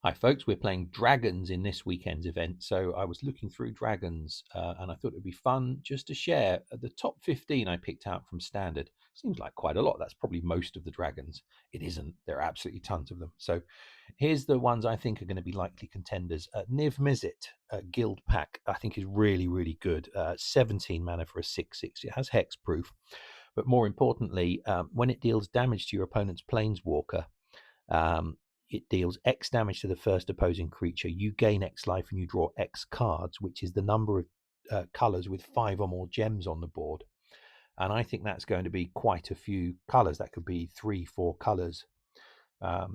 Hi, folks. We're playing dragons in this weekend's event. So I was looking through dragons and I thought it'd be fun just to share the top 15 I picked out from standard. Seems like quite a lot. That's probably most of the dragons. It isn't. There are absolutely tons of them. So here's the ones I think are going to be likely contenders. Niv Mizzet, Guild Pack, I think is really, really good. 17 mana for a 6/6. It has hexproof. But more importantly, when it deals damage to your opponent's planeswalker, um, it deals X damage to the first opposing creature. You gain X life and you draw X cards, which is the number of colors with 5 or more gems on the board. And I think that's going to be quite a few colors. That could be 3, 4 colors,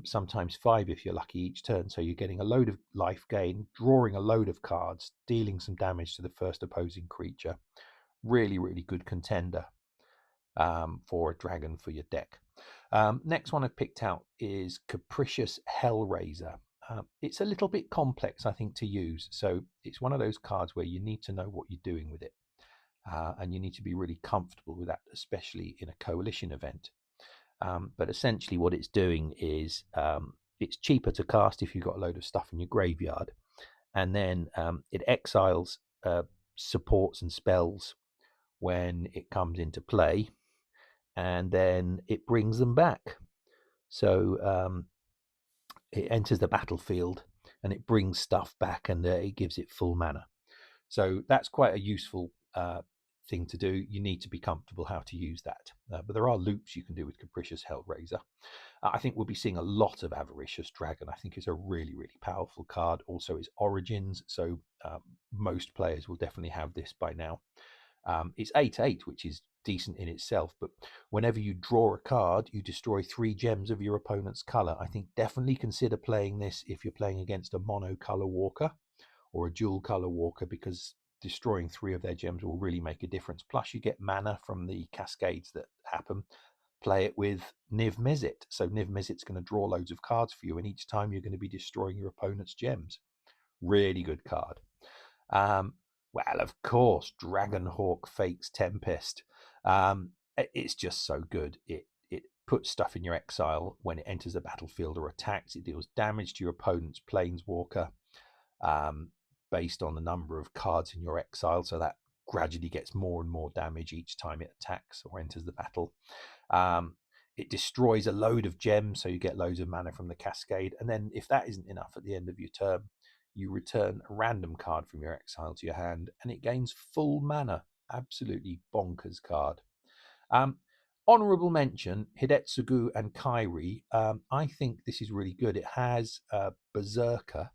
sometimes 5 if you're lucky each turn. So you're getting a load of life gain, drawing a load of cards, dealing some damage to the first opposing creature. Really, really good contender for a dragon for your deck. Next one I've picked out is Capricious Hellraiser. It's a little bit complex, I think, to use. So it's one of those cards where you need to know what you're doing with it. And you need to be really comfortable with that, especially in a coalition event. But essentially what it's doing is it's cheaper to cast if you've got a load of stuff in your graveyard. And then it exiles supports and spells when it comes into play, and then it brings them back. So it enters the battlefield and it brings stuff back, and it gives it full mana. So that's quite a useful thing to do. You need to be comfortable how to use that. But there are loops you can do with Capricious Hellraiser. I think we'll be seeing a lot of Avaricious Dragon. I think it's a really, really powerful card. Also, its origins. So most players will definitely have this by now. It's 8/8, which is decent in itself, but whenever you draw a card, you destroy 3 gems of your opponent's color. I think definitely consider playing this if you're playing against a mono color walker or a dual color walker, because destroying 3 of their gems will really make a difference. Plus, you get mana from the cascades that happen. Play it with Niv Mizzet. So Niv Mizzet's going to draw loads of cards for you, and each time you're going to be destroying your opponent's gems. Really good card. Well, of course, Dragonhawk Fake's Tempest. It's just so good. It puts stuff in your exile when it enters the battlefield or attacks. It deals damage to your opponent's planeswalker based on the number of cards in your exile. So that gradually gets more and more damage each time it attacks or enters the battle. It destroys a load of gems, so you get loads of mana from the cascade. And then if that isn't enough at the end of your turn, you return a random card from your exile to your hand, and it gains full mana. Absolutely bonkers card. Honorable mention, Hidetsugu and Kairi. I think this is really good. It has Berserker.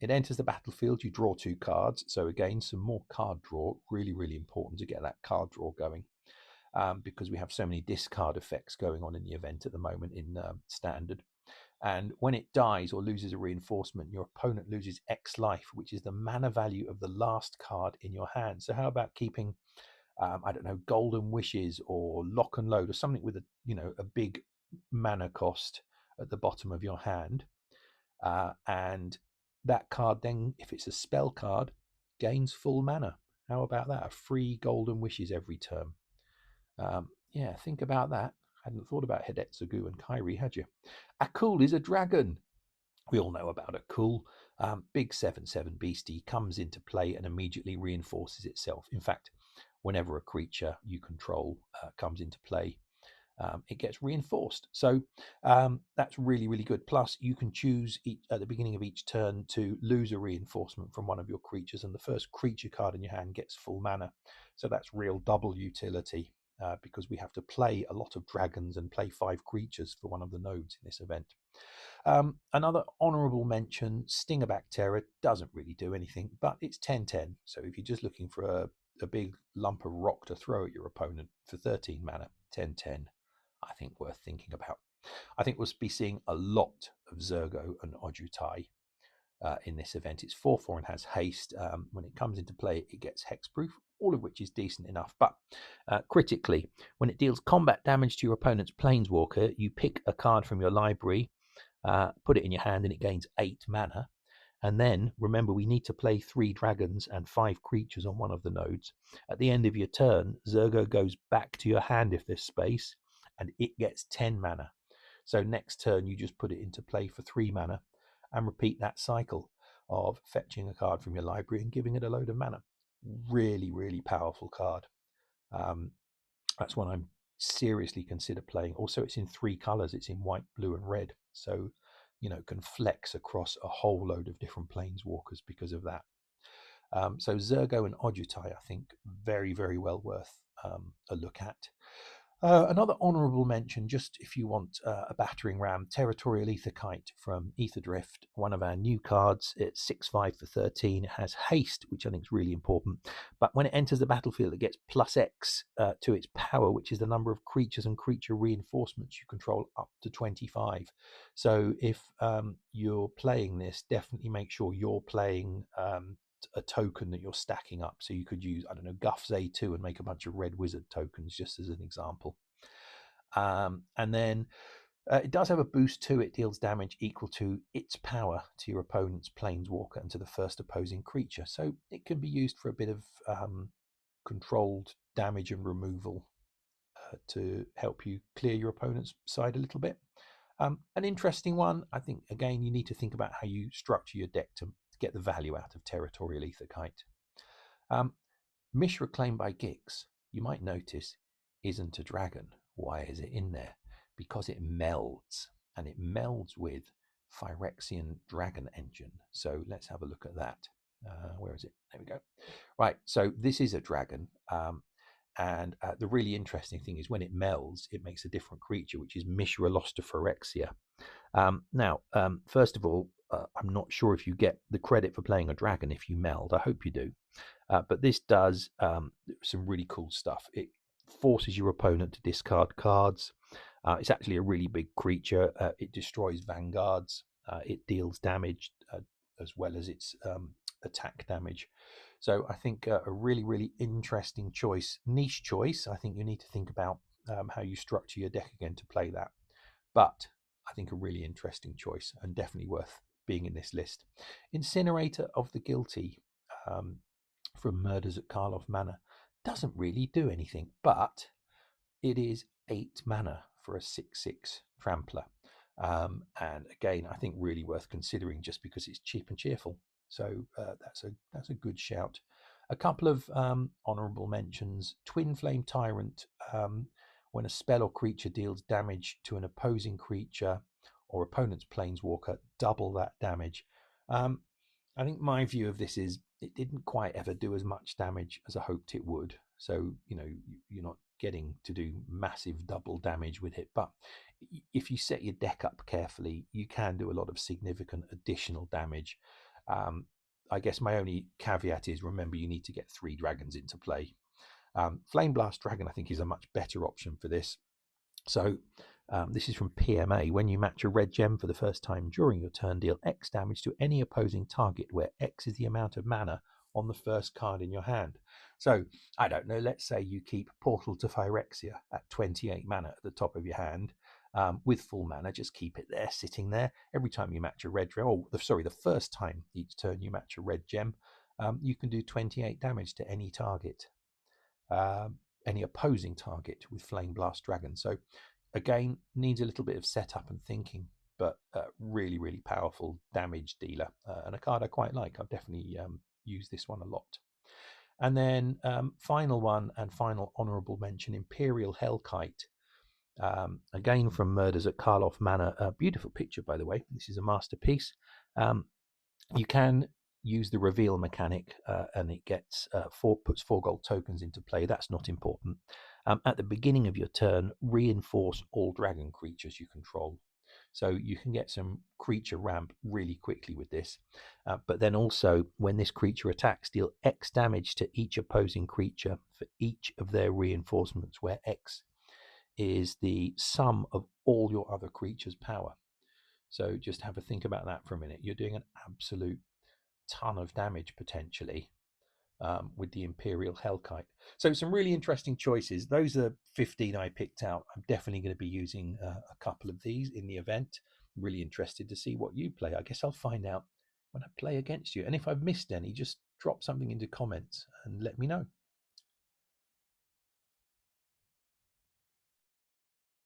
It enters the battlefield, you draw 2 cards. So again, some more card draw. Really, really important to get that card draw going. Because we have so many discard effects going on in the event at the moment in standard. And when it dies or loses a reinforcement, your opponent loses X life, which is the mana value of the last card in your hand. So how about keeping, I don't know, Golden Wishes or Lock and Load or something with a big mana cost at the bottom of your hand, and that card then, if it's a spell card, gains full mana. How about that? A free Golden Wishes every turn. Yeah, think about that. Hadn't thought about Hidetsugu and Kairi, had you? Akul is a dragon. We all know about Akul. Big 7/7 beastie comes into play and immediately reinforces itself. In fact, whenever a creature you control comes into play, it gets reinforced. So that's really, really good. Plus, you can choose at the beginning of each turn to lose a reinforcement from one of your creatures, and the first creature card in your hand gets full mana. So that's real double utility. Because we have to play a lot of dragons and play 5 creatures for one of the nodes in this event. Another honourable mention, Stingerback Terror doesn't really do anything, but it's 10/10. So if you're just looking for a big lump of rock to throw at your opponent for 13 mana, 10/10, I think worth thinking about. I think we'll be seeing a lot of Zergo and Ojutai in this event. It's 4/4 and has haste. When it comes into play, it gets hexproof, all of which is decent enough. But critically, when it deals combat damage to your opponent's planeswalker, you pick a card from your library, put it in your hand, and it gains 8 mana. And then remember, we need to play 3 dragons and 5 creatures on one of the nodes. At the end of your turn, Zergo goes back to your hand if there's space, and it gets 10 mana. So next turn, you just put it into play for 3 mana. and repeat that cycle of fetching a card from your library and giving it a load of mana. Really, really powerful card. That's one I'm seriously consider playing. Also, it's in 3 colors. It's in white, blue, and red. So, can flex across a whole load of different planeswalkers because of that. So Zergo and Ojutai, I think, very, very well worth a look at. Another honourable mention, just if you want a battering ram, Territorial Aetherkite from Aetherdrift, one of our new cards. It's 6/5 for 13. It has haste, which I think is really important. But when it enters the battlefield, it gets +X to its power, which is the number of creatures and creature reinforcements you control, up to 25. So if you're playing this, definitely make sure you're playing a token that you're stacking up. So you could use, I don't know, Guff's A2 and make a bunch of red wizard tokens, just as an example. And then it does have a boost to it, deals damage equal to its power to your opponent's planeswalker and to the first opposing creature. So it can be used for a bit of controlled damage and removal to help you clear your opponent's side a little bit. An interesting one, I think, again, you need to think about how you structure your deck to get the value out of Territorial Aetherkite. Mishra, claimed by Gix, you might notice, isn't a dragon. Why is it in there? Because it melds, and it melds with Phyrexian Dragon Engine. So let's have a look at that. Where is it? There we go. Right, so this is a dragon. And the really interesting thing is when it melds, it makes a different creature, which is Mishra Lost to Phyrexia. Now, first of all, I'm not sure if you get the credit for playing a dragon if you meld. I hope you do. But this does some really cool stuff. It forces your opponent to discard cards. It's actually a really big creature. It destroys vanguards. It deals damage as well as its attack damage. So I think a really, really interesting choice, niche choice. I think you need to think about how you structure your deck again to play that. But I think a really interesting choice and definitely worth being in this list. Incinerator of the Guilty from Murders at Karlov Manor doesn't really do anything, but it is 8 mana for a 6/6 trampler. And again, I think really worth considering just because it's cheap and cheerful. So that's a good shout. A couple of honourable mentions. Twin Flame Tyrant. When a spell or creature deals damage to an opposing creature or opponent's planeswalker, double that damage. I think my view of this is it didn't quite ever do as much damage as I hoped it would. So, you're not getting to do massive double damage with it. But if you set your deck up carefully, you can do a lot of significant additional damage. I guess my only caveat is remember you need to get 3 dragons into play. Flame Blast Dragon, I think, is a much better option for this. So this is from PMA. When you match a red gem for the first time during your turn, deal X damage to any opposing target where X is the amount of mana on the first card in your hand. So, I don't know, let's say you keep Portal to Phyrexia at 28 mana at the top of your hand. With full mana, just keep it there, sitting there. Every time you match a red gem, the first time each turn you match a red gem, you can do 28 damage to any target. Any opposing target with Flame Blast Dragon. So again, needs a little bit of setup and thinking, but really, really powerful damage dealer and a card I quite like. I've definitely used this one a lot. And then final one and final honourable mention, Imperial Hellkite. Again from Murders at Karlov Manor. A beautiful picture, by the way. This is a masterpiece. You can use the reveal mechanic and it puts 4 gold tokens into play. That's not important. At the beginning of your turn, reinforce all dragon creatures you control. So you can get some creature ramp really quickly with this. But then also, when this creature attacks, deal X damage to each opposing creature for each of their reinforcements, where X is the sum of all your other creatures' power. So just have a think about that for a minute. You're doing an absolute ton of damage potentially with the Imperial Hellkite. So some really interesting choices. Those are 15 I picked out. I'm definitely going to be using a couple of these in the event. Really interested to see what you play. I guess I'll find out when I play against you. And if I've missed any, just drop something into comments and let me know.